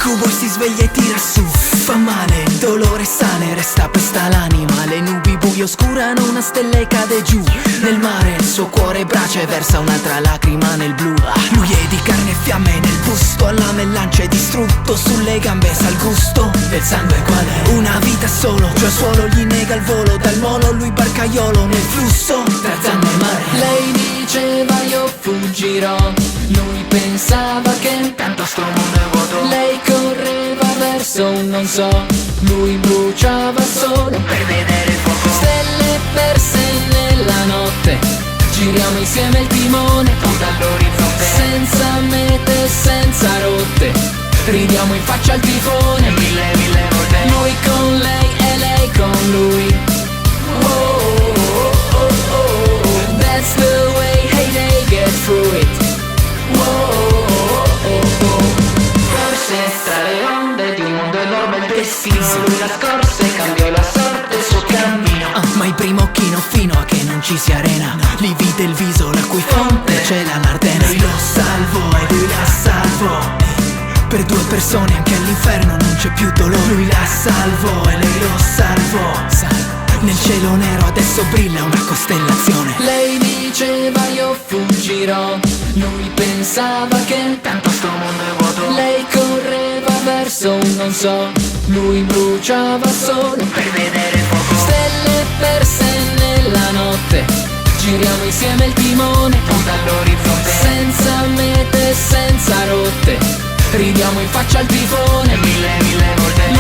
L'incubo si sveglia e tira su, fa male, il dolore sale, resta pesta l'anima. Le nubi buio oscurano, una stella e cade giù nel mare, il suo cuore brace versa un'altra lacrima nel blu. Lui è di carne e fiamme nel busto, alla melange distrutto, sulle gambe sa il gusto del sangue qual è. Una vita solo, giù al suolo gli nega il volo, dal molo lui barcaiolo nel flusso, tra zanne e mare. Lei diceva io fuggirò, lui pensava che Tanto sto mondo è vuoto, lei correva verso un non so, lui bruciava solo per vedere il fuoco. stelle perse nella notte, giriamo insieme il timone Tu dall'orizzonte, senza mete, senza rotte, ridiamo in faccia al tifone, mille volte. noi con lei e lei con lui. Oh, oh, oh, oh, oh. That's the way, hey they get through it. Oh, oh, oh, oh. Forse tra le onde di un mondo enorme il destino, lui la scorse, cambiò la sorte, il suo cammino. Ma il primo occhino fino a che non ci si arena, li vide il viso la cui fonte c'è la Nardena. Lui lo salvò e lui la salvò, per due persone anche all'inferno non c'è più dolore. Lui la salvò e lei lo salvò, nel cielo nero adesso brilla una costellazione. Lei diceva io fuggirò, lui pensava che Tanto sto mondo è vuoto, lei correva verso un non so, lui bruciava solo per vedere il fuoco. stelle perse nella notte, giriamo insieme il timone Tu dall'orizzonte, senza mete, senza rotte, ridiamo in faccia al tifone, mille volte.